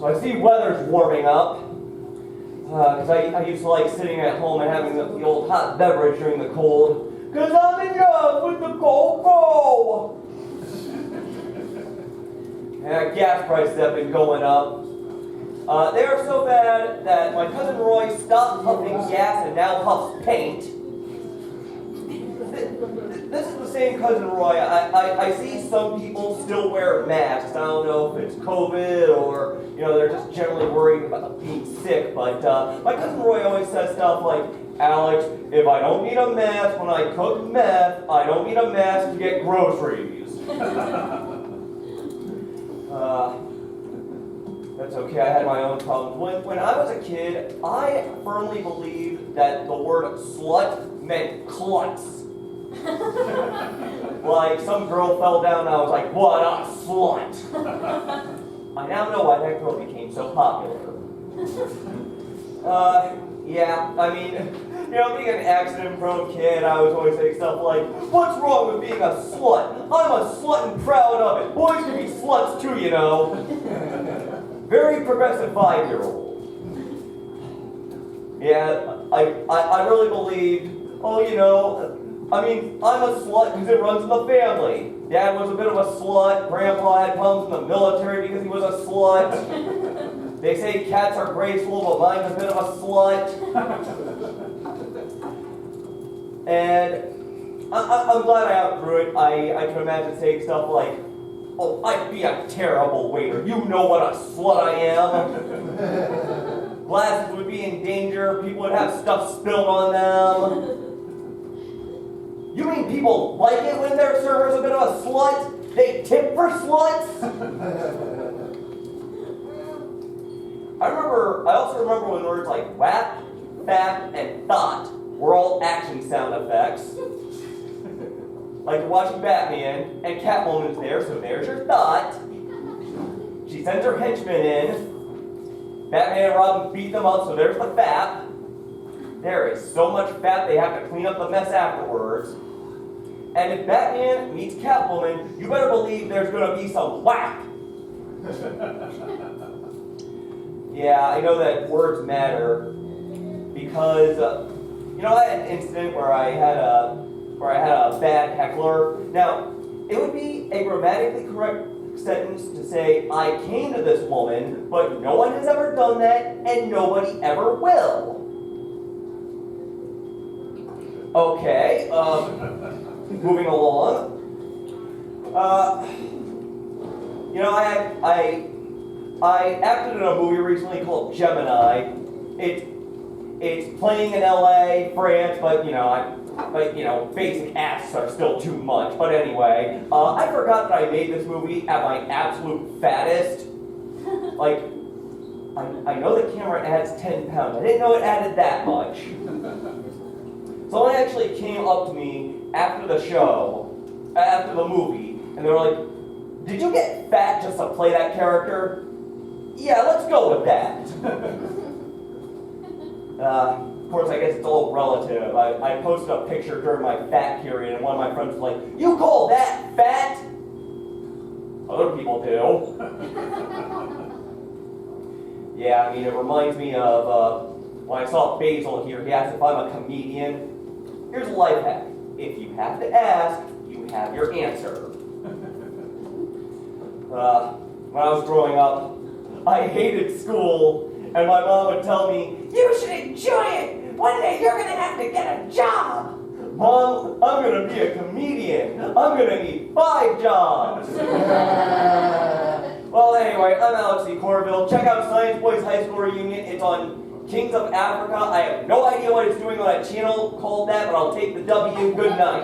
So I see weather's warming up. Because I used to like sitting at home and having the old hot beverage during the cold. Because I'm in love with the cocoa. And gas prices have been going up. They are so bad that my cousin Roy stopped puffing gas and now puffs paint. This is the same cousin Roy. I see some people still wear masks. I don't know if it's COVID or, they're just generally worried about being sick. But my cousin Roy always says stuff like, Alex, if I don't need a mask when I cook meth, I don't need a mask to get groceries. That's okay, I had my own problems. When I was a kid, I firmly believed that the word slut meant klutz. Like, some girl fell down and I was like, what a slut! I now know why that girl became so popular. Yeah, I mean, being an accident-prone kid, I was always saying stuff like, what's wrong with being a slut? I'm a slut and proud of it. Boys can be sluts too, Very progressive 5-year-old. Yeah, I really believed, I'm a slut because it runs in the family. Dad was a bit of a slut. Grandpa had problems in the military because he was a slut. They say cats are graceful, but mine's a bit of a slut. And I'm glad I outgrew it. I can imagine saying stuff like, oh, I'd be a terrible waiter. You know what a slut I am. Glasses would be in danger. People would have stuff spilled on them. You mean people like it when their server's a bit of a slut? They tip for sluts? I also remember when words like whap, fap, and thought were all action sound effects. Like you're watching Batman, and Catwoman's there, so there's your thought. She sends her henchmen in. Batman and Robin beat them up, so there's the fap. There is so much fat they have to clean up the mess afterwards. And if Batman meets Catwoman, you better believe there's going to be some whack. Yeah, I know that words matter because I had an incident where I had a bad heckler. Now, it would be a grammatically correct sentence to say, I came to this woman, but no one has ever done that, and nobody ever will. Okay, moving along. I acted in a movie recently called Gemini. It's playing in LA, France, but basic acts are still too much. But anyway, I forgot that I made this movie at my absolute fattest. Like, I know the camera adds 10 pounds. I didn't know it added that much. Someone actually came up to me after the movie, and they were like, did you get fat just to play that character? Yeah, let's go with that. Of course, I guess it's all relative. I posted a picture during my fat period, and one of my friends was like, you call that fat? Other people do. Yeah, I mean, it reminds me of when I saw Basil here. He asked if I'm a comedian. Here's a life hack. If you have to ask, you have your answer. When I was growing up, I hated school, and my mom would tell me, you should enjoy it! One day you're going to have to get a job! Mom, I'm going to be a comedian. I'm going to need 5 jobs. Well, anyway, I'm Alex C. Corville. Check out Science Boys High School Reunion. It's on Kings of Africa. I have no idea what it's doing on a channel called that, but I'll take the W. Good night.